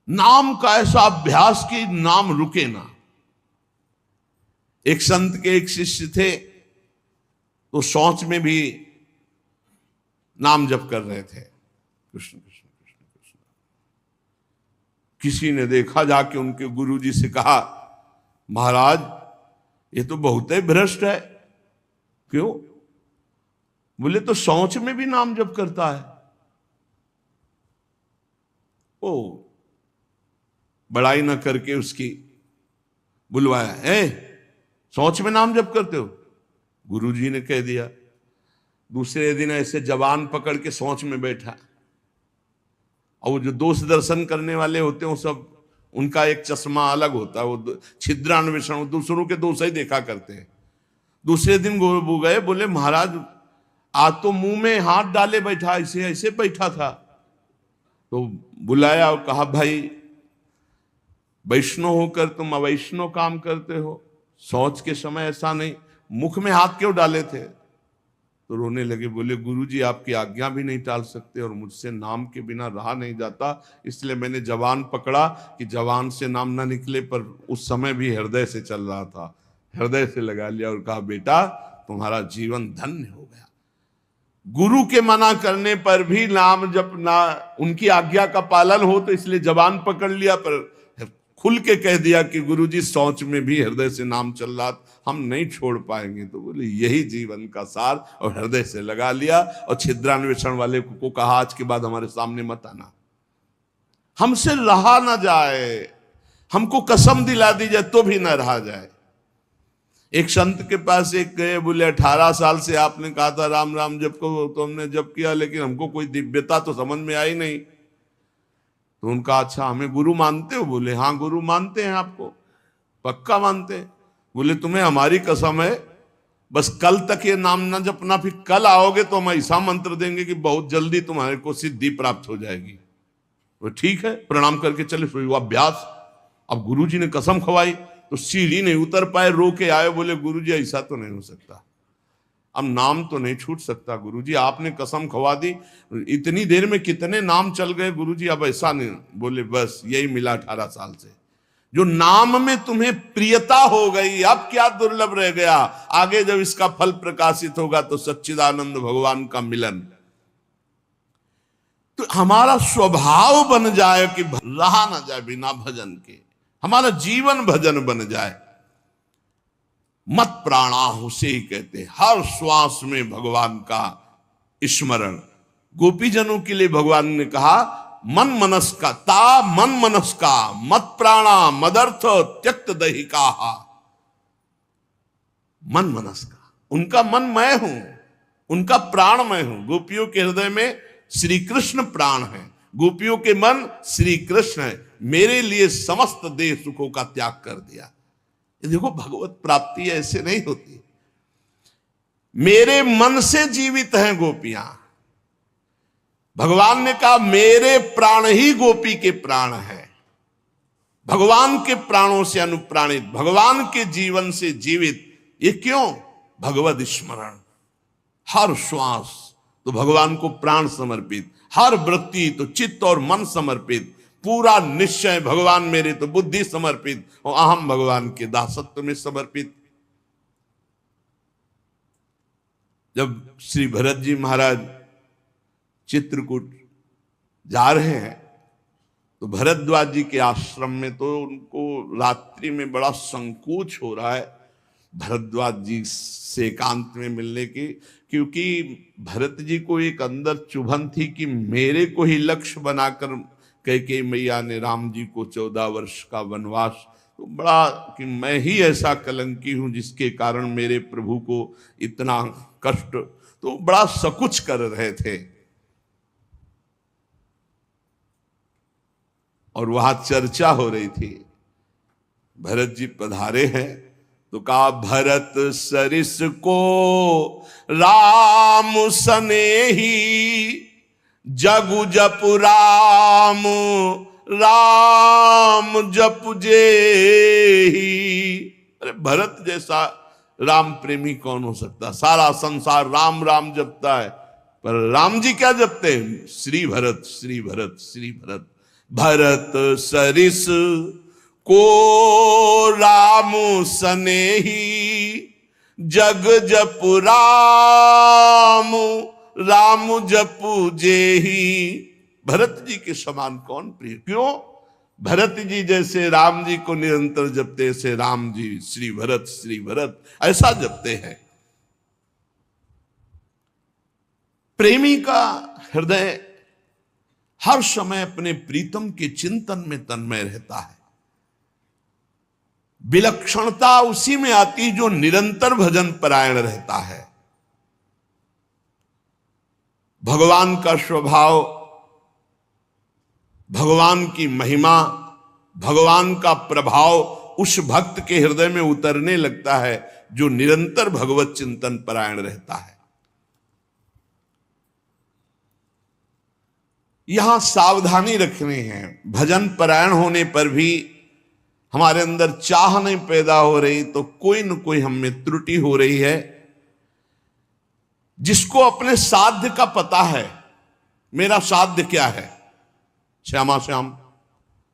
नाम का ऐसा अभ्यास कि नाम रुके ना। एक संत के एक शिष्य थे, तो शौच में भी नाम जप कर रहे थे, कृष्ण कृष्ण कृष्ण कृष्ण। किसी ने देखा, जाके उनके गुरुजी से कहा, महाराज ये तो बहुत ही भ्रष्ट है। क्यों? बोले तो शौच में भी नाम जप करता है। ओ बड़ाई ना करके उसकी बुलवाया, शौच में नाम जप करते हो? गुरुजी ने कह दिया। दूसरे दिन ऐसे जवान पकड़ के शौच में बैठा, और वो जो दोष दर्शन करने वाले होते हैं वो सब, उनका एक चश्मा अलग होता है, वो छिद्रान्वेषण, दूसरों के दोष ही देखा करते हैं। दूसरे दिन वो गए, बोले महाराज आज तो मुंह में हाथ डाले बैठा, ऐसे ऐसे बैठा था। तो बुलाया और कहा, भाई वैष्णव होकर तुम अवैष्णव काम करते हो, शौच के समय ऐसा नहीं, मुख में हाथ क्यों डाले थे? तो रोने लगे, बोले गुरुजी आपकी आज्ञा भी नहीं टाल सकते, और मुझसे नाम के बिना रहा नहीं जाता, इसलिए मैंने जवान पकड़ा कि जवान से नाम ना निकले, पर उस समय भी हृदय से चल रहा था, हृदय से लगा लिया और कहा, बेटा तुम्हारा जीवन धन्य हो गया। गुरु के मना करने पर भी नाम जब ना उनकी आज्ञा का पालन हो, तो इसलिए जवान पकड़ लिया, पर खुल के कह दिया कि गुरुजी शौच में भी हृदय से नाम चल रहा, हम नहीं छोड़ पाएंगे। तो बोले यही जीवन का सार, और हृदय से लगा लिया। और छिद्रान्वेषण वाले को कहा, आज के बाद हमारे सामने मत आना, हमसे रहा ना जाए, हमको कसम दिला दी जाए तो भी ना रहा जाए। एक संत के पास एक गए, बोले 18 साल से आपने कहा था राम राम जप को, तो हमने जप किया, लेकिन हमको कोई दिव्यता तो समझ में आई नहीं। तो उनका, अच्छा हमें गुरु मानते हो? बोले हाँ गुरु मानते हैं, आपको पक्का मानते हैं? बोले तुम्हें हमारी कसम है, बस कल तक ये नाम ना जपना, फिर कल आओगे तो हम ऐसा मंत्र देंगे कि बहुत जल्दी तुम्हारे को सिद्धि प्राप्त हो जाएगी। वो ठीक है, प्रणाम करके चले, शुरू अभ्यास। अब गुरुजी ने कसम खवाई, तो सीढ़ी नहीं उतर पाए, रो के आए, बोले गुरुजी ऐसा तो नहीं हो सकता, अब नाम तो नहीं छूट सकता गुरुजी, आपने कसम खवा दी, इतनी देर में कितने नाम चल गए गुरुजी, अब ऐसा नहीं। बोले बस यही मिला 18 साल से, जो नाम में तुम्हें प्रियता हो गई, अब क्या दुर्लभ रह गया? आगे जब इसका फल प्रकाशित होगा तो सच्चिदानंद भगवान का मिलन। तो हमारा स्वभाव बन जाए कि रहा ना जाए बिना भजन के, हमारा जीवन भजन बन जाए। मत प्राणाहु से ही कहते, हर श्वास में भगवान का स्मरण। गोपीजनों के लिए भगवान ने कहा, मन मनस का ता मन मनस का मत प्राणा मदर्थ त्यक्त दहिका। मन मनस का, उनका मन मैं हूं, उनका प्राण मैं हूं। गोपियों के हृदय में श्री कृष्ण प्राण है, गोपियों के मन श्री कृष्ण है। मेरे लिए समस्त देह सुखों का त्याग कर दिया। ये देखो, भगवत प्राप्ति ऐसे नहीं होती। मेरे मन से जीवित हैं गोपियां। भगवान ने कहा मेरे प्राण ही गोपी के प्राण हैं। भगवान के प्राणों से अनुप्राणित, भगवान के जीवन से जीवित। ये क्यों? भगवत स्मरण। हर श्वास तो भगवान को प्राण समर्पित, हर वृत्ति तो चित्त और मन समर्पित, पूरा निश्चय भगवान मेरे तो बुद्धि समर्पित, और अहम भगवान के दासत्व में समर्पित। जब श्री भरत जी महाराज चित्रकूट जा रहे हैं, तो भरद्वाज जी के आश्रम में तो उनको रात्रि में बड़ा संकोच हो रहा है भरद्वाज जी से एकांत में मिलने की, क्योंकि भरत जी को एक अंदर चुभन थी कि मेरे को ही लक्ष्य बनाकर कैकेयी मैया ने राम जी को 14 वर्ष का वनवास, तो बड़ा कि मैं ही ऐसा कलंकी हूं जिसके कारण मेरे प्रभु को इतना कष्ट, तो बड़ा सकुच कर रहे थे। और वहां चर्चा हो रही थी। भरत जी पधारे हैं तो कहा, भरत सरिस को राम सनेही, जगु जप राम राम जप जेही। अरे भरत जैसा राम प्रेमी कौन हो सकता? सारा संसार राम राम जपता है, पर राम जी क्या जपते हैं? श्री भरत श्री भरत श्री भरत। भरत सरिस को राम सनेही, जग जपु राम राम जपु जेही। भरत जी के समान कौन प्रिय? क्यों? भरत जी जैसे राम जी को निरंतर जपते, से राम जी श्री भरत ऐसा जपते हैं। प्रेमी का हृदय हर समय अपने प्रीतम के चिंतन में तन्मय रहता है। विलक्षणता उसी में आती जो निरंतर भजन परायण रहता है। भगवान का स्वभाव, भगवान की महिमा, भगवान का प्रभाव उस भक्त के हृदय में उतरने लगता है जो निरंतर भगवत चिंतन परायण रहता है। यहां सावधानी रखनी है। भजन परायण होने पर भी हमारे अंदर चाह नहीं पैदा हो रही तो कोई न कोई हम में त्रुटि हो रही है। जिसको अपने साध्य का पता है, मेरा साध्य क्या है, श्यामा श्याम,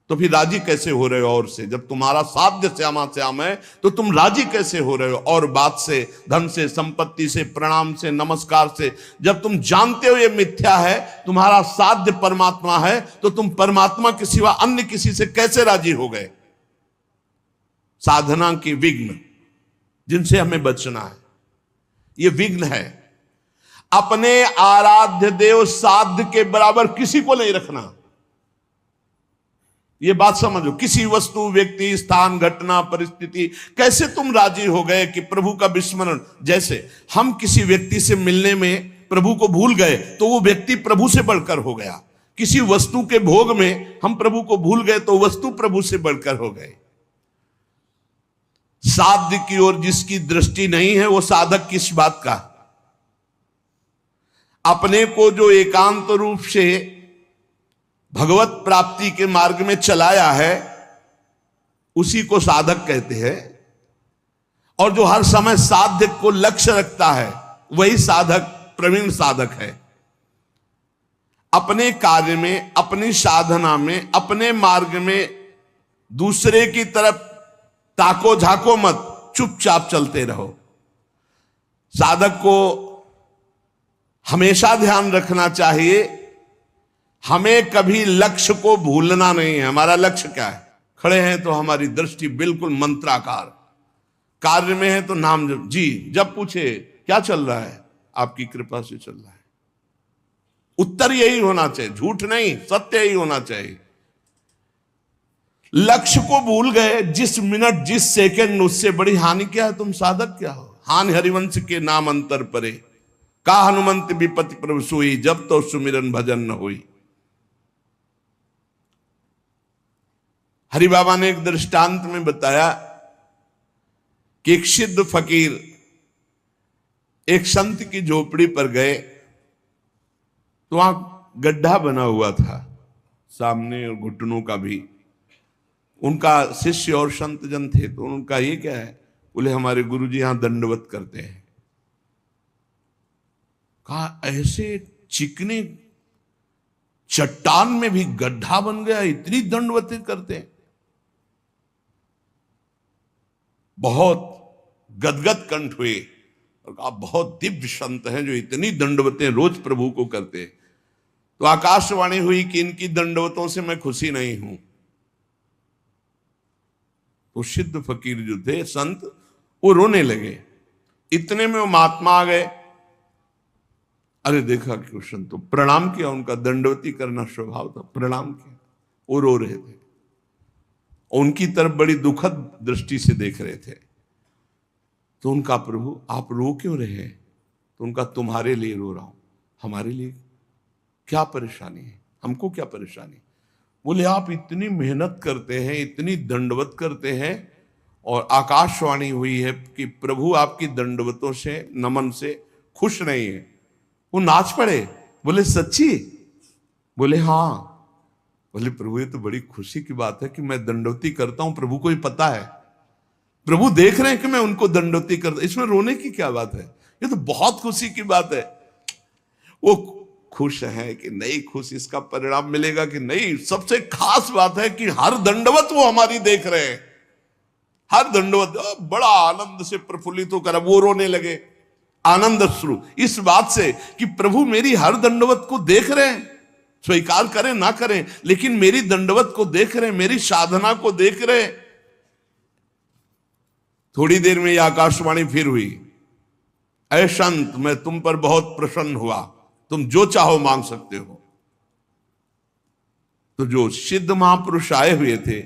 तो फिर राजी कैसे हो रहे हो और से? जब तुम्हारा साध्य श्यामा श्याम है तो तुम राजी कैसे हो रहे हो और बात से, धन से, संपत्ति से, प्रणाम से, नमस्कार से? जब तुम जानते हो ये मिथ्या है, तुम्हारा साध्य परमात्मा है, तो तुम परमात्मा के सिवा अन्य किसी से कैसे राजी हो गए? साधना की विघ्न जिनसे हमें बचना है, ये विघ्न है। अपने आराध्य देव साध्य के बराबर किसी को नहीं रखना। ये बात समझो। किसी वस्तु, व्यक्ति, स्थान, घटना, परिस्थिति, कैसे तुम राजी हो गए कि प्रभु का विस्मरण? जैसे हम किसी व्यक्ति से मिलने में प्रभु को भूल गए तो वो व्यक्ति प्रभु से बढ़कर हो गया। किसी वस्तु के भोग में हम प्रभु को भूल गए तो वस्तु प्रभु से बढ़कर हो गए। साध्य की ओर जिसकी दृष्टि नहीं है वो साधक किस बात का? अपने को जो एकांत रूप से भगवत प्राप्ति के मार्ग में चलाया है उसी को साधक कहते हैं। और जो हर समय साध्य को लक्ष्य रखता है वही साधक, प्रवीण साधक है। अपने कार्य में, अपनी साधना में, अपने मार्ग में दूसरे की तरफ ताको झाको मत, चुपचाप चलते रहो। साधक को हमेशा ध्यान रखना चाहिए, हमें कभी लक्ष्य को भूलना नहीं है। हमारा लक्ष्य क्या है? खड़े हैं तो हमारी दृष्टि बिल्कुल मंत्राकार, कार्य में है तो नाम जप। जी जब पूछे क्या चल रहा है, आपकी कृपा से चल रहा है। उत्तर यही होना चाहिए, झूठ नहीं, सत्य यही होना चाहिए। लक्ष्य को भूल गए जिस मिनट, जिस सेकंड, उससे बड़ी हानि क्या है? तुम साधक क्या हो? हानि हरिवंश के नाम अंतर परे, का हनुमंत विपत्ति प्रभु सोई, जब तो सुमिरन भजन न हुई। हरि बाबा ने एक दृष्टांत में बताया कि एक सिद्ध फकीर एक संत की झोपड़ी पर गए तो वहां गड्ढा बना हुआ था सामने और घुटनों का भी। उनका शिष्य और संत जन थे तो उनका ये क्या है? बोले हमारे गुरुजी यहां दंडवत करते हैं। कहा ऐसे चिकने चट्टान में भी गड्ढा बन गया, इतनी दंडवतें करते हैं? बहुत गदगद कंठ हुए और कहा बहुत दिव्य संत हैं जो इतनी दंडवतें रोज प्रभु को करते हैं। तो आकाशवाणी हुई कि इनकी दंडवतों से मैं खुशी नहीं हूं। तो सिद्ध फकीर जो थे, संत, वो रोने लगे। इतने में वो महात्मा आ गए। अरे देखा कि संत तो प्रणाम किया, उनका दंडवती करना स्वभाव था, प्रणाम किया। वो रो रहे थे, उनकी तरफ बड़ी दुखद दृष्टि से देख रहे थे। तो उनका प्रभु आप रो क्यों रहे हैं? तो उनका तुम्हारे लिए रो रहा हूं। हमारे लिए क्या परेशानी है? हमको क्या परेशानी? बोले आप इतनी मेहनत करते हैं, इतनी दंडवत करते हैं और आकाशवाणी हुई है कि प्रभु आपकी दंडवतों से, नमन से खुश नहीं है। वो नाच पड़े। बोले सच्ची? बोले हाँ। बोले प्रभु ये तो बड़ी खुशी की बात है कि मैं दंडवती करता हूं, प्रभु को ही पता है, प्रभु देख रहे हैं कि मैं उनको दंडवती करता, इसमें रोने की क्या बात है? ये तो बहुत खुशी की बात है। वो खुश है कि नहीं खुश, इसका परिणाम मिलेगा कि नहीं। सबसे खास बात है कि हर दंडवत वो हमारी देख रहे हैं, हर दंडवत बड़ा आनंद से प्रफुल्लित होकर अब वो रोने लगे, आनंद अश्रु इस बात से कि प्रभु मेरी हर दंडवत को देख रहे हैं, स्वीकार करें ना करें लेकिन मेरी दंडवत को देख रहे हैं, मेरी साधना को देख रहे हैं। थोड़ी देर में यह आकाशवाणी फिर हुई, ऐ संत मैं तुम पर बहुत प्रसन्न हुआ, तुम जो चाहो मांग सकते हो। तो जो सिद्ध महापुरुष आए हुए थे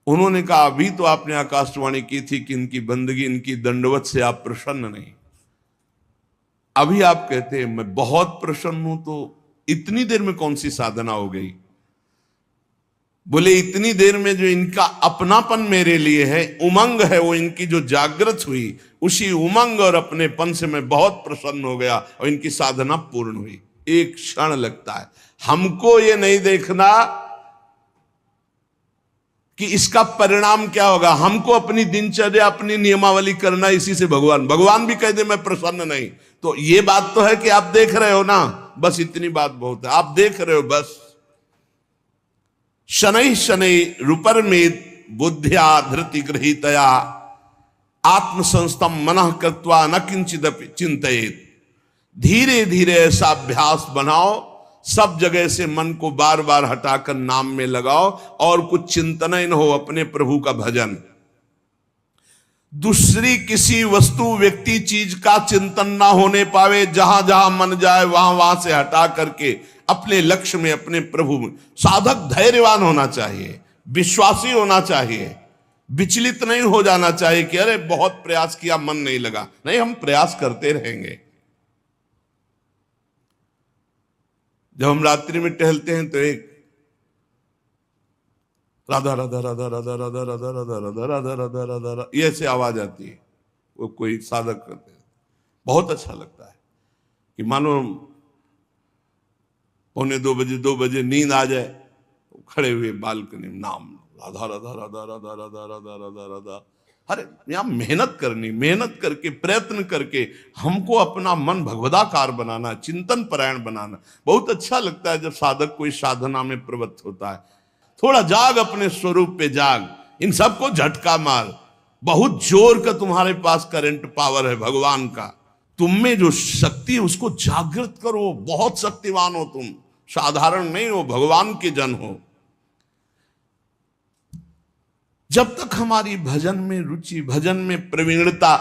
उन्होंने कहा अभी तो आपने आकाशवाणी की थी कि इनकी बंदगी, इनकी दंडवत से आप प्रसन्न नहीं, अभी आप कहते हैं मैं बहुत प्रसन्न हूं, तो इतनी देर में कौन सी साधना हो गई? बोले इतनी देर में जो इनका अपनापन मेरे लिए है, उमंग है, वो इनकी जो जागृत हुई, उसी उमंग और अपनेपन से मैं बहुत प्रसन्न हो गया और इनकी साधना पूर्ण हुई। एक क्षण लगता है, हमको ये नहीं देखना कि इसका परिणाम क्या होगा, हमको अपनी दिनचर्या अपनी नियमावली करना, इसी से भगवान भी कह दे मैं प्रसन्न नहीं, तो ये बात तो है कि आप देख रहे हो ना, बस इतनी बात बहुत है, आप देख रहे हो बस। शनै शनै रूपरमेद बुद्ध्या धृति गृहीतया आत्मसंस्थम मनः कृत्वा न किंचित चिंतयेत। धीरे धीरे ऐसा अभ्यास बनाओ, सब जगह से मन को बार बार हटाकर नाम में लगाओ और कुछ चिंतन ही न हो, अपने प्रभु का भजन। दूसरी किसी वस्तु व्यक्ति चीज का चिंतन ना होने पावे, जहां जहां मन जाए वहां वहां से हटा करके अपने लक्ष्य में, अपने प्रभु में। साधक धैर्यवान होना चाहिए, विश्वासी होना चाहिए, विचलित नहीं हो जाना चाहिए कि अरे बहुत प्रयास किया मन नहीं लगा। नहीं, हम प्रयास करते रहेंगे। जब हम रात्रि में टहलते हैं तो एक राधा राधा राधा राधा राधा राधा राधा राधा राधा राधा राधा राधा ये ऐसे आवाज आती है, वो कोई साधक करते हैं, बहुत अच्छा लगता है कि मानो 1:45-2 बजे नींद आ जाए, खड़े हुए बालकनी में नाम राधा राधा राधा राधा राधा राधा राधा राधा। अरे यहां मेहनत करनी, मेहनत करके प्रयत्न करके हमको अपना मन भगवदाकार बनाना, चिंतन परायण बनाना। बहुत अच्छा लगता है जब साधक कोई साधना में प्रवृत्त होता है। थोड़ा जाग, अपने स्वरूप पे जाग, इन सबको झटका मार। बहुत जोर का तुम्हारे पास करंट पावर है भगवान का, तुम में जो शक्ति है उसको जागृत करो। बहुत शक्तिवान हो तुम, साधारण नहीं हो, भगवान के जन हो। जब तक हमारी भजन में रुचि, भजन में प्रवीणता,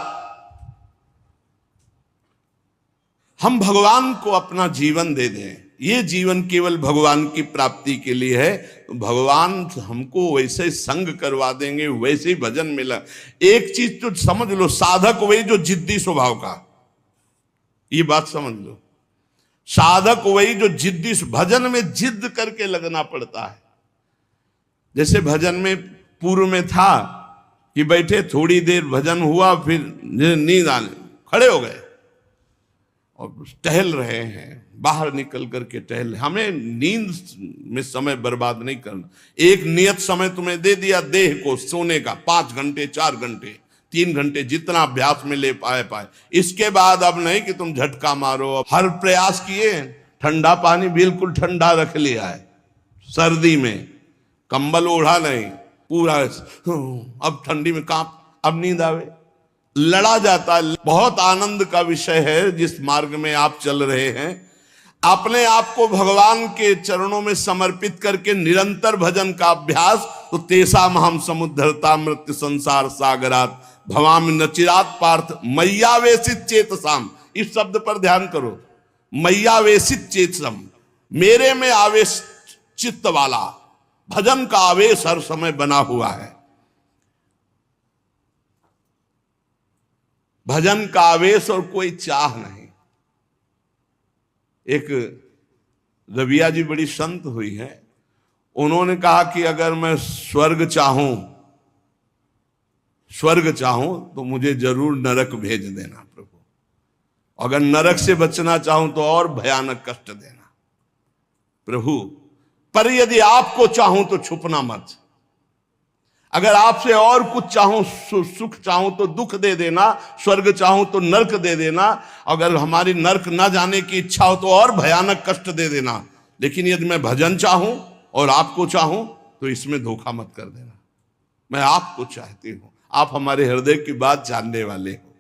हम भगवान को अपना जीवन दे दें, ये जीवन केवल भगवान की प्राप्ति के लिए है, तो भगवान हमको वैसे संग करवा देंगे, वैसे ही भजन मिला। एक चीज तो समझ लो, साधक वही जो जिद्दी स्वभाव का, ये बात समझ लो, साधक वही जो जिद्दी, भजन में जिद करके लगना पड़ता है। जैसे भजन में पूर्व में था कि बैठे, थोड़ी देर भजन हुआ, फिर नींद आने, खड़े हो गए और टहल रहे हैं, बाहर निकल करके टहल। हमें नींद में समय बर्बाद नहीं करना। एक नियत समय तुम्हें दे दिया देह को सोने का, 5 घंटे 4 घंटे 3 घंटे, जितना अभ्यास में ले पाए। इसके बाद अब नहीं कि तुम झटका मारो। हर प्रयास किए, ठंडा पानी बिल्कुल ठंडा रख लिया है, सर्दी में कंबल ओढ़ा नहीं, पूरा अब ठंडी में कांप, अब नींद आवे, लड़ा जाता है। बहुत आनंद का विषय है जिस मार्ग में आप चल रहे हैं। अपने आप को भगवान के चरणों में समर्पित करके निरंतर भजन का अभ्यास, तो तेषाम हम समुद्धरता मृत्यु संसार सागरात भवामि नचिरात पार्थ मय्यावेशित चेतसाम। इस शब्द पर ध्यान करो, मय्यावेशित चेतसम, मेरे में आवेश चित्त वाला। भजन का आवेश हर समय बना हुआ है, भजन का आवेश और कोई चाह नहीं। एक रबिया जी बड़ी संत हुई है, उन्होंने कहा कि अगर मैं स्वर्ग चाहूं तो मुझे जरूर नरक भेज देना प्रभु, अगर नरक से बचना चाहूं तो और भयानक कष्ट देना प्रभु, पर यदि आपको चाहूं तो छुपना मत। अगर आपसे और कुछ चाहूं, सुख चाहूं तो दुख दे देना, स्वर्ग चाहूं तो नरक दे देना, अगर हमारी नरक ना जाने की इच्छा हो तो और भयानक कष्ट दे देना, लेकिन यदि मैं भजन चाहूं और आपको चाहूं तो इसमें धोखा मत कर देना। मैं आपको चाहती हूं, आप हमारे हृदय की बात जानने वाले हो।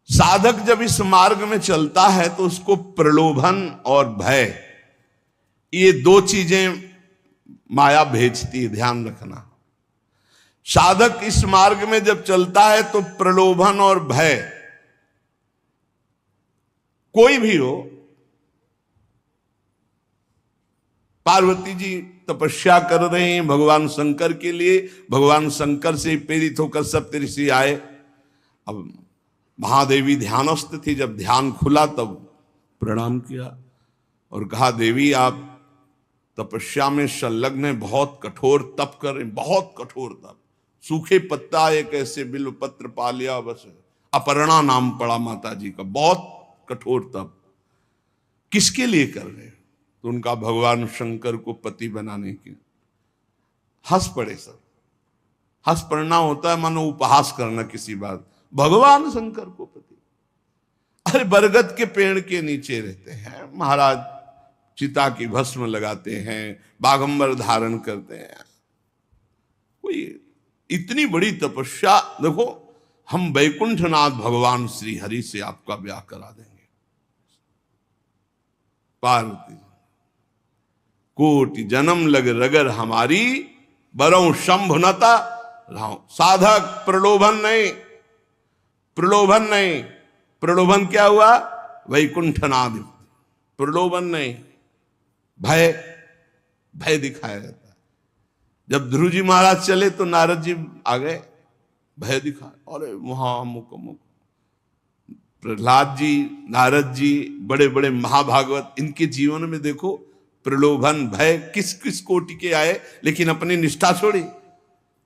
साधक जब इस मार्ग में चलता है तो उसको प्रलोभन और भय, ये दो चीजें माया भेजती है, ध्यान रखना। साधक इस मार्ग में जब चलता है तो प्रलोभन और भय, कोई भी हो, पार्वती जी तपस्या कर रहे हैं भगवान शंकर के लिए, भगवान शंकर से प्रेरित होकर सप्तऋषि आए। अब महादेवी ध्यानस्थ थी, जब ध्यान खुला तब प्रणाम किया और कहा, देवी आप तपस्या में संलग्न है, बहुत कठोर तप कर रहे, बहुत कठोर तप, सूखे पत्ता एक ऐसे बिल्व पत्र पा लिया, बस अपर्णा नाम पड़ा माता जी का, बहुत कठोर तप, किसके लिए कर रहे हैं? तो उनका भगवान शंकर को पति बनाने की। हंस पड़े सब। हंस पड़ना होता है मानो उपहास करना किसी बात, भगवान शंकर को पति। अरे बरगद के पेड़ के नीचे रहते हैं महाराज, चिता की भस्म लगाते हैं, बागंबर धारण करते हैं, कोई इतनी बड़ी तपस्या। देखो, हम वैकुंठनाथ भगवान श्री हरि से आपका ब्याह करा देंगे। पार्वती, कोटि जन्म लग रगर हमारी, बरौ शंभुनता राव। साधक प्रलोभन नहीं, प्रलोभन नहीं। प्रलोभन क्या हुआ? वैकुंठनाथ। प्रलोभन नहीं, भय, भय दिखाया जाता है। जब ध्रुव जी महाराज चले तो नारद जी आ गए, भय दिखा, अरे वहां मुक मुक। प्रहलाद जी, नारद जी, बड़े बड़े महाभागवत, इनके जीवन में देखो प्रलोभन भय किस किस कोटि के आए, लेकिन अपनी निष्ठा छोड़ी।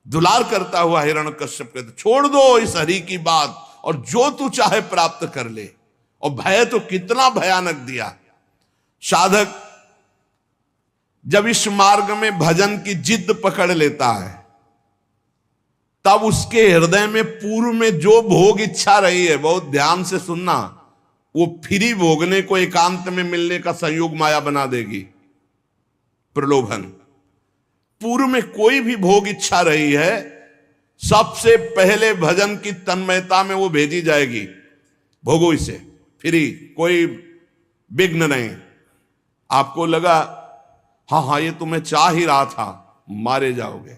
दुलार करता हुआ हिरण्यकश्यप कहते, छोड़ दो इस हरि की बात और जो तू चाहे प्राप्त कर ले। और भय तो कितना भयानक दिया। साधक जब इस मार्ग में भजन की जिद पकड़ लेता है, तब उसके हृदय में पूर्व में जो भोग इच्छा रही है, बहुत ध्यान से सुनना, वो फ्री भोगने को एकांत में मिलने का संयोग माया बना देगी। प्रलोभन, पूर्व में कोई भी भोग इच्छा रही है, सबसे पहले भजन की तन्मयता में वो भेजी जाएगी, भोगो इसे, फ्री, कोई विघ्न नहीं। आपको लगा हाँ हाँ ये तो मैं चाह ही रहा था, मारे जाओगे।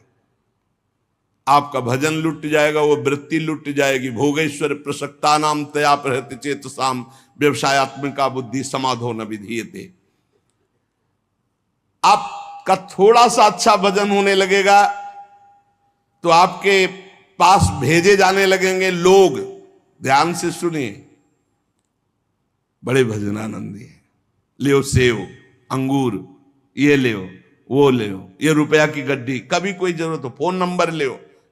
आपका भजन लुट जाएगा, वो वृत्ति लुट जाएगी। भोगेश्वर प्रसक्ता नाम तया प्रहृति चेतसाम व्यवसायत्मिका बुद्धि समाधो न विधीयते। आपका थोड़ा सा अच्छा भजन होने लगेगा तो आपके पास भेजे जाने लगेंगे लोग। ध्यान से सुनिए, बड़े भजनानंदी है, ले सेव अंगूर, ये ले, वो ले, ये रुपया की गड्डी, कभी कोई जरूरत हो फोन नंबर ले,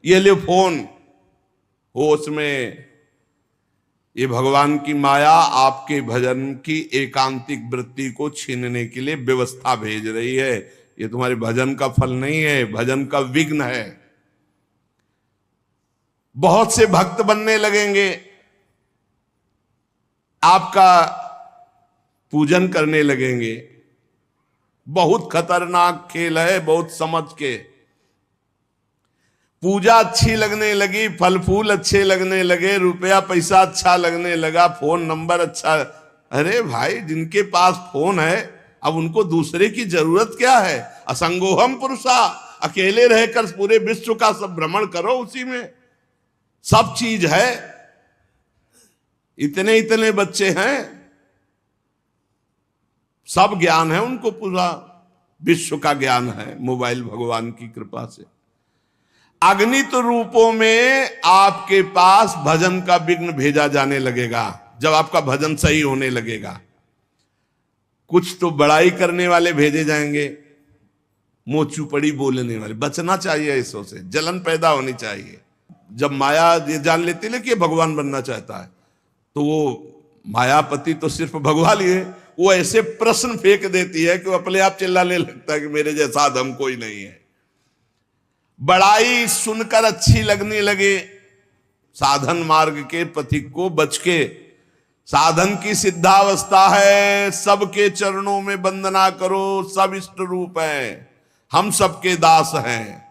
ये ले फोन हो, उसमें ये भगवान की माया आपके भजन की एकांतिक वृत्ति को छीनने के लिए व्यवस्था भेज रही है। ये तुम्हारे भजन का फल नहीं है, भजन का विघ्न है। बहुत से भक्त बनने लगेंगे, आपका पूजन करने लगेंगे। बहुत खतरनाक खेल है, बहुत समझ के। पूजा अच्छी लगने लगी, फल फूल अच्छे लगने लगे, रुपया पैसा अच्छा लगने लगा, फोन नंबर अच्छा। अरे भाई, जिनके पास फोन है अब उनको दूसरे की जरूरत क्या है? असंगोहम पुरुषा, अकेले रहकर पूरे विश्व का सब भ्रमण करो, उसी में सब चीज है। इतने इतने बच्चे हैं, सब ज्ञान है उनको, पूरा विश्व का ज्ञान है मोबाइल भगवान की कृपा से। अगणित रूपों में आपके पास भजन का विघ्न भेजा जाने लगेगा जब आपका भजन सही होने लगेगा। कुछ तो बड़ाई करने वाले भेजे जाएंगे, मोचू पड़ी बोलने वाले। बचना चाहिए इसों से, जलन पैदा होनी चाहिए। जब माया ये जान लेती है कि ये भगवान बनना चाहता है, तो वो मायापति तो सिर्फ भगवान ही है, वो ऐसे प्रश्न फेंक देती है कि वो अपने आप चिल्लाने लगता है कि मेरे जैसा अधम कोई नहीं है। बड़ाई सुनकर अच्छी लगने लगे, साधन मार्ग के पथिक को बच के, साधन की सिद्धावस्था है, सबके चरणों में वंदना करो, सब इष्ट रूप है, हम सबके दास हैं।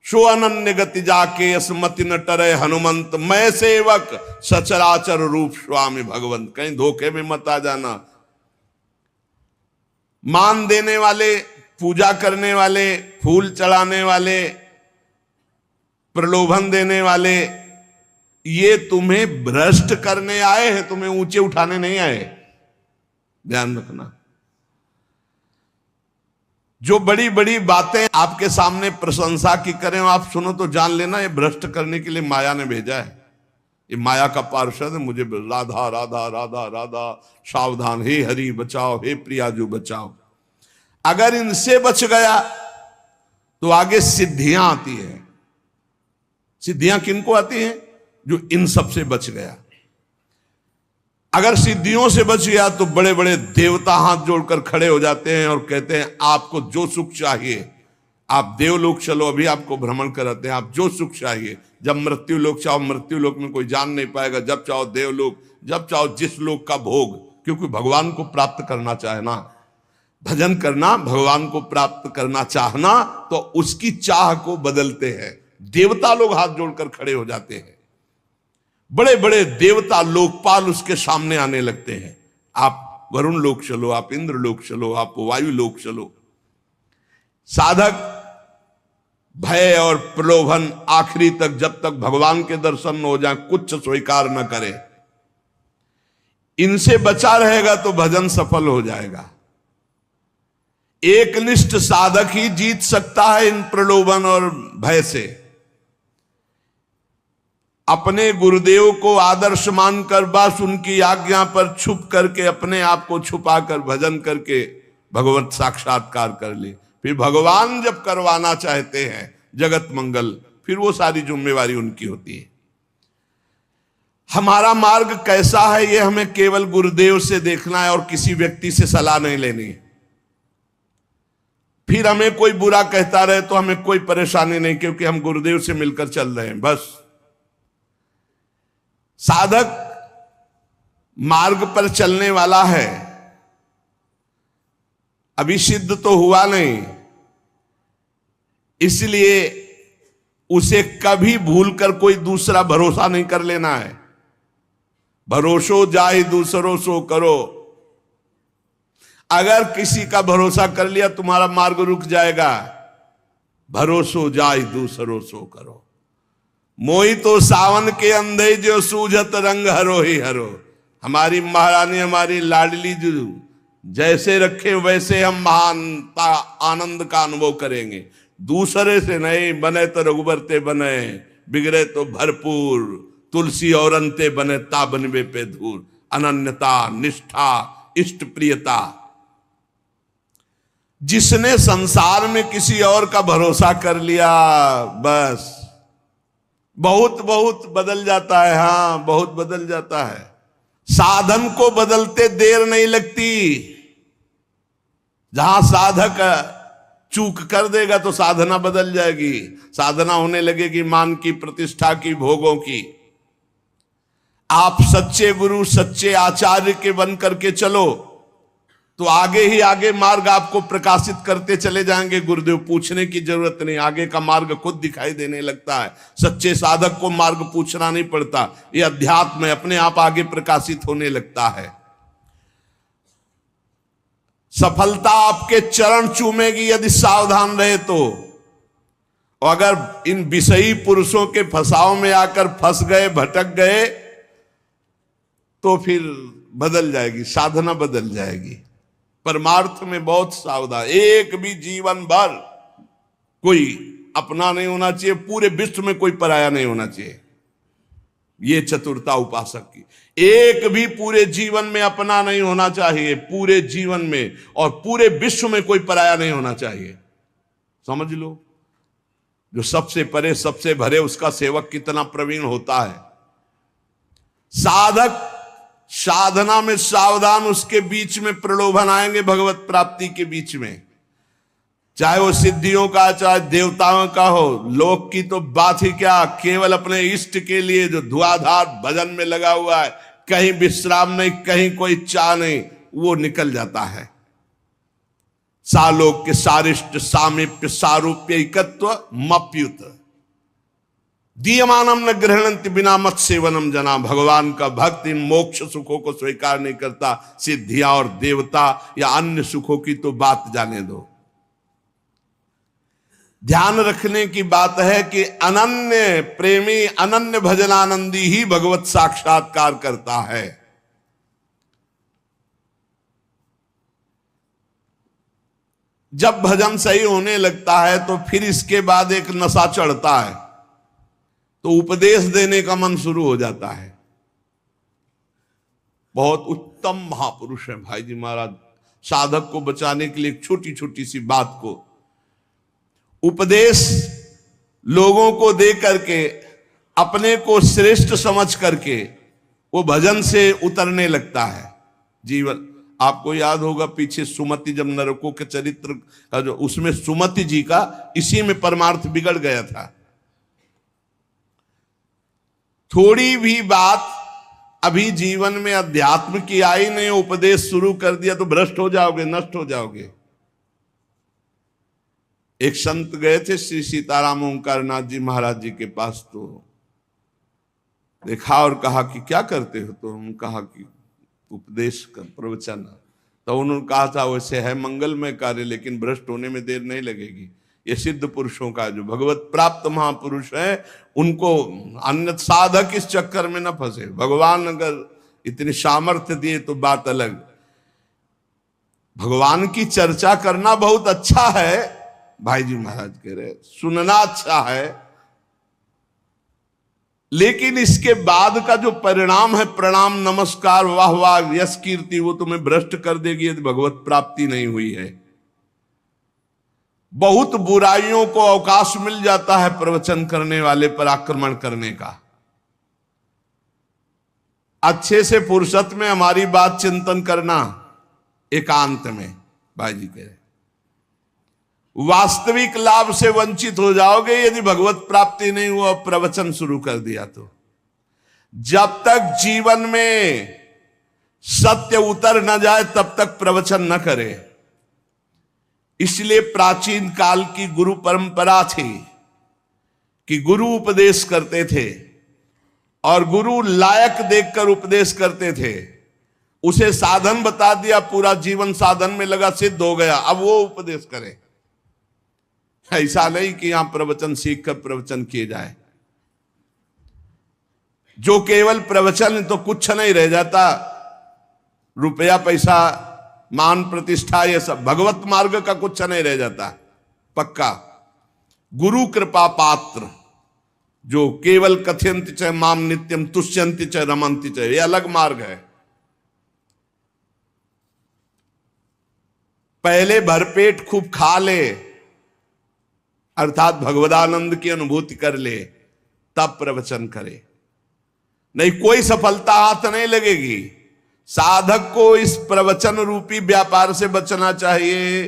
सो अनन्य गति जाके असमति न टरे हनुमंत, मैं सेवक सचराचर रूप स्वामी भगवंत। कहीं धोखे में मत आ जाना। मान देने वाले, पूजा करने वाले, फूल चढ़ाने वाले, प्रलोभन देने वाले, ये तुम्हें भ्रष्ट करने आए हैं, तुम्हें ऊंचे उठाने नहीं आए। ध्यान रखना। जो बड़ी बड़ी बातें आपके सामने प्रशंसा की करें, आप सुनो तो जान लेना ये भ्रष्ट करने के लिए माया ने भेजा है। ये माया का पार्षद है। मुझे राधा राधा राधा राधा, सावधान, हे हरि बचाओ, हे प्रियाजू बचाओ। अगर इनसे बच गया तो आगे सिद्धियां आती है। सिद्धियां किनको आती हैं? जो इन सब से बच गया। अगर सिद्धियों से बच गया तो बड़े बड़े देवता हाथ जोड़कर खड़े हो जाते हैं और कहते हैं आपको जो सुख चाहिए, आप देवलोक चलो, अभी आपको भ्रमण कराते हैं, आप जो सुख चाहिए। जब मृत्यु लोक चाहो, मृत्यु लोक में कोई जान नहीं पाएगा। जब चाहो देवलोक, जब चाहो जिस लोक का भोग, क्योंकि भगवान को प्राप्त करना चाहना, भजन करना, भगवान को प्राप्त करना चाहना, तो उसकी चाह को बदलते हैं। देवता लोग हाथ जोड़कर खड़े हो जाते हैं। बड़े बड़े देवता लोकपाल उसके सामने आने लगते हैं। आप वरुण लोक चलो, आप इंद्र लोक चलो, आप वायु लोक चलो। साधक भय और प्रलोभन आखिरी तक, जब तक भगवान के दर्शन न हो जाए, कुछ स्वीकार न करे। इनसे बचा रहेगा तो भजन सफल हो जाएगा। एकनिष्ठ साधक ही जीत सकता है इन प्रलोभन और भय से। अपने गुरुदेव को आदर्श मानकर बस उनकी आज्ञा पर छुप करके, अपने आप को छुपाकर भजन करके भगवत साक्षात्कार कर ले। फिर भगवान जब करवाना चाहते हैं जगत मंगल, फिर वो सारी जिम्मेवारी उनकी होती है। हमारा मार्ग कैसा है ये हमें केवल गुरुदेव से देखना है और किसी व्यक्ति से सलाह नहीं लेनी है। फिर हमें कोई बुरा कहता रहे तो हमें कोई परेशानी नहीं, क्योंकि हम गुरुदेव से मिलकर चल रहे हैं। बस साधक मार्ग पर चलने वाला है, अभी सिद्ध तो हुआ नहीं, इसलिए उसे कभी भूलकर कोई दूसरा भरोसा नहीं कर लेना है। भरोसो जाहि दूसरों सो करो। अगर किसी का भरोसा कर लिया तुम्हारा मार्ग रुक जाएगा। भरोसो जाहि दूसरों सो करो। मोई तो सावन के अंधे जो सूझत रंग हरो ही हरो। हमारी महारानी, हमारी लाडली जो जैसे रखे वैसे हम महानता आनंद का अनुभव करेंगे। दूसरे से नहीं, बने तो रघुबर ते बने, बिगड़े तो भरपूर, तुलसी और अंते बने ता बनवे पे धूर। अनन्यता, निष्ठा, इष्ट प्रियता। जिसने संसार में किसी और का भरोसा कर लिया, बस बहुत बहुत बदल जाता है। हाँ, बहुत बदल जाता है। साधन को बदलते देर नहीं लगती। जहां साधक चूक कर देगा तो साधना बदल जाएगी। साधना होने लगेगी मान की, प्रतिष्ठा की, भोगों की। आप सच्चे गुरु, सच्चे आचार्य के बन करके चलो तो आगे ही आगे मार्ग आपको प्रकाशित करते चले जाएंगे। गुरुदेव पूछने की जरूरत नहीं, आगे का मार्ग खुद दिखाई देने लगता है। सच्चे साधक को मार्ग पूछना नहीं पड़ता। ये अध्यात्म है, अपने आप आगे प्रकाशित होने लगता है। सफलता आपके चरण चूमेगी यदि सावधान रहे तो। और अगर इन विषयी पुरुषों के फंसाव में आकर फंस गए, भटक गए, तो फिर बदल जाएगी, साधना बदल जाएगी। परमार्थ में बहुत सावधान। एक भी जीवन भर कोई अपना नहीं होना चाहिए, पूरे विश्व में कोई पराया नहीं होना चाहिए। ये चतुरता उपासक की। एक भी पूरे जीवन में अपना नहीं होना चाहिए, पूरे जीवन में, और पूरे विश्व में कोई पराया नहीं होना चाहिए। समझ लो, जो सबसे परे सबसे भरे उसका सेवक कितना प्रवीण होता है। साधक साधना में सावधान, उसके बीच में प्रलोभन आएंगे, भगवत प्राप्ति के बीच में। चाहे वो सिद्धियों का चाहे देवताओं का हो, लोक की तो बात ही क्या, केवल अपने इष्ट के लिए जो धुआंधार भजन में लगा हुआ है, कहीं विश्राम नहीं, कहीं कोई चाह नहीं, वो निकल जाता है। सालोक के सारिष्ट सामीप्य सारूप्य एकत्व मप्युत दीयमानम न ग्रहणंति बिना मत सेवनम जना। भगवान का भक्त इन मोक्ष सुखों को स्वीकार नहीं करता, सिद्धियां और देवता या अन्य सुखों की तो बात जाने दो। ध्यान रखने की बात है कि अनन्य प्रेमी अनन्य भजनानंदी ही भगवत साक्षात्कार करता है। जब भजन सही होने लगता है तो फिर इसके बाद एक नशा चढ़ता है, तो उपदेश देने का मन शुरू हो जाता है। बहुत उत्तम महापुरुष है भाई जी महाराज, साधक को बचाने के लिए एक छोटी छोटी सी बात को उपदेश लोगों को दे करके अपने को श्रेष्ठ समझ करके वो भजन से उतरने लगता है। जीवन आपको याद होगा पीछे सुमति जब नरकों के चरित्र का जो उसमें सुमति जी का इसी में परमार्थ बिगड़ गया था। थोड़ी भी बात अभी जीवन में अध्यात्म की आई नहीं, उपदेश शुरू कर दिया तो भ्रष्ट हो जाओगे, नष्ट हो जाओगे। एक संत गए थे श्री सीताराम ओंकार नाथ जी महाराज जी के पास, तो देखा और कहा कि क्या करते हो? तो उन्होंने कहा कि उपदेश कर प्रवचन। तो उन्होंने कहा था वैसे है मंगलमय कार्य, लेकिन भ्रष्ट होने में देर नहीं लगेगी। ये सिद्ध पुरुषों का जो भगवत प्राप्त महापुरुष है, उनको अन्य साधक इस चक्कर में न फंसे। भगवान अगर इतनी सामर्थ्य दिए तो बात अलग। भगवान की चर्चा करना बहुत अच्छा है, भाई जी महाराज कह रहे सुनना अच्छा है, लेकिन इसके बाद का जो परिणाम है, प्रणाम नमस्कार वाह वाह यश कीर्ति, वो तुम्हें भ्रष्ट कर देगी यदि भगवत प्राप्ति नहीं हुई है। बहुत बुराइयों को अवकाश मिल जाता है प्रवचन करने वाले पर आक्रमण करने का। अच्छे से फुर्सत में हमारी बात चिंतन करना, एकांत में। भाई जी कह रहे वास्तविक लाभ से वंचित हो जाओगे यदि भगवत प्राप्ति नहीं हुआ, प्रवचन शुरू कर दिया तो। जब तक जीवन में सत्य उतर न जाए तब तक प्रवचन न करे। इसलिए प्राचीन काल की गुरु परंपरा थी कि गुरु उपदेश करते थे और गुरु लायक देखकर उपदेश करते थे। उसे साधन बता दिया, पूरा जीवन साधन में लगा, सिद्ध हो गया, अब वो उपदेश करे। ऐसा नहीं कि यहां प्रवचन सीख कर प्रवचन किए जाए। जो केवल प्रवचन तो कुछ नहीं रह जाता, रुपया पैसा मान प्रतिष्ठा ये सब, भगवत मार्ग का कुछ नहीं रह जाता पक्का। गुरु कृपा पात्र जो केवल कथयंति च माम नित्यम तुष्यंति च रमंति च, ये अलग मार्ग है। पहले भरपेट खूब खा ले, अर्थात भगवदानंद की अनुभूति कर ले, तब प्रवचन करे, नहीं कोई सफलता हाथ नहीं लगेगी। साधक को इस प्रवचन रूपी व्यापार से बचना चाहिए।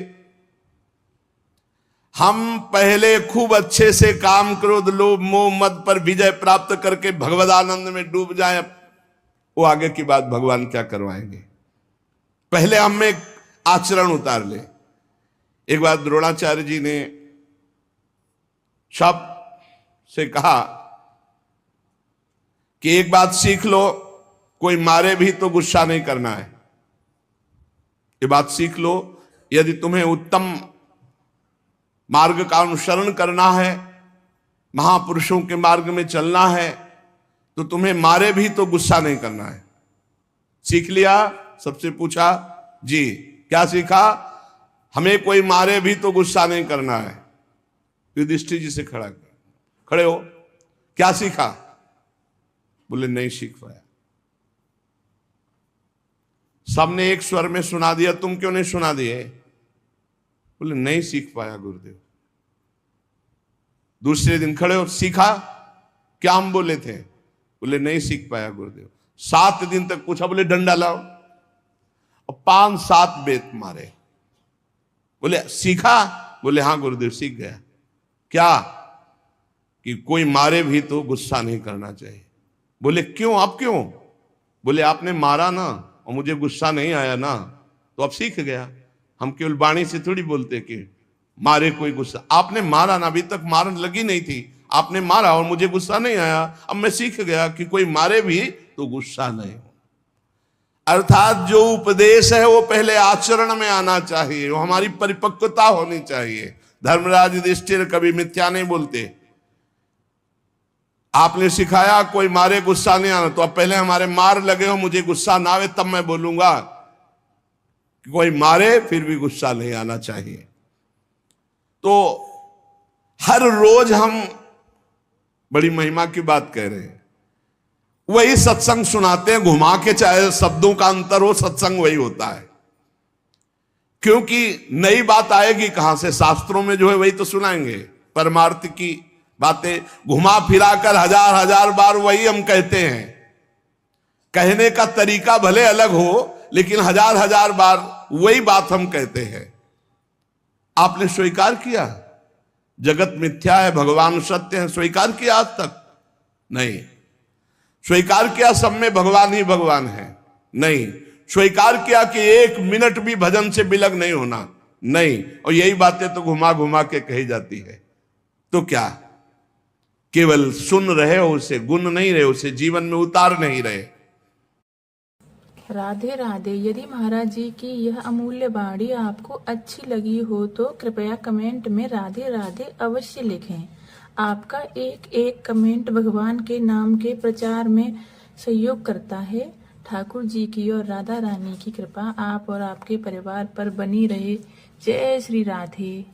हम पहले खूब अच्छे से काम क्रोध लोभ मोह मद पर विजय प्राप्त करके भगवदानंद में डूब जाएं, वो आगे की बात भगवान क्या करवाएंगे। पहले हम में आचरण उतार ले। एक बार द्रोणाचार्य जी ने सब से कहा कि एक बात सीख लो, कोई मारे भी तो गुस्सा नहीं करना है। ये बात सीख लो, यदि तुम्हें उत्तम मार्ग का अनुसरण करना है, महापुरुषों के मार्ग में चलना है, तो तुम्हें मारे भी तो गुस्सा नहीं करना है। सीख लिया? सबसे पूछा जी क्या सीखा? हमें कोई मारे भी तो गुस्सा नहीं करना है। युधिष्ठिर जी से खड़े हो, क्या सीखा? बोले नहीं सीख पाया। सबने एक स्वर में सुना दिया, तुम क्यों नहीं सुना दिए? बोले नहीं सीख पाया गुरुदेव। दूसरे दिन खड़े हो, सीखा? क्या हम बोले थे? बोले नहीं सीख पाया गुरुदेव। 7 दिन तक पूछा, बोले डंडा लाओ, और 5-7 बेत मारे। बोले सीखा? बोले हाँ गुरुदेव सीख गया। क्या? कि कोई मारे भी तो गुस्सा नहीं करना चाहिए। बोले क्यों? आप क्यों? बोले आपने मारा ना और मुझे गुस्सा नहीं आया ना, तो अब सीख गया। हम केवल वाणी से थोड़ी बोलते कि मारे कोई गुस्सा, आपने मारा ना, अभी तक मारन लगी नहीं थी, आपने मारा और मुझे गुस्सा नहीं आया, अब मैं सीख गया कि कोई मारे भी तो गुस्सा नहीं हो। अर्थात जो उपदेश है वो पहले आचरण में आना चाहिए, वो हमारी परिपक्वता होनी चाहिए। धर्मराज युधिष्ठिर कभी मिथ्या नहीं बोलते। आपने सिखाया कोई मारे गुस्सा नहीं आना, तो अब पहले हमारे मार लगे हो, मुझे गुस्सा ना आवे तब मैं बोलूंगा। कोई मारे फिर भी गुस्सा नहीं आना चाहिए। तो हर रोज हम बड़ी महिमा की बात कह रहे हैं, वही सत्संग सुनाते हैं घुमा के, चाहे शब्दों का अंतर हो, सत्संग वही होता है। क्योंकि नई बात आएगी कहां से? शास्त्रों में जो है वही तो सुनाएंगे। परमार्थ की बातें घुमा फिरा कर हजार हजार बार वही हम कहते हैं। कहने का तरीका भले अलग हो, लेकिन हजार हजार बार वही बात हम कहते हैं। आपने स्वीकार किया जगत मिथ्या है, भगवान सत्य है? स्वीकार किया आज तक? नहीं। स्वीकार किया सब में भगवान ही भगवान है? नहीं। स्वीकार किया कि एक मिनट भी भजन से बिलग नहीं होना? नहीं। और यही बातें तो घुमा घुमा के कही जाती है। तो क्या केवल सुन रहे हो, उसे गुण नहीं रहे, उसे जीवन में उतार नहीं रहे? राधे राधे। यदि महाराज जी की यह अमूल्य वाणी आपको अच्छी लगी हो तो कृपया कमेंट में राधे राधे अवश्य लिखें। आपका एक एक कमेंट भगवान के नाम के प्रचार में सहयोग करता है। ठाकुर जी की और राधा रानी की कृपा आप और आपके परिवार पर बनी रहे। जय श्री राधे।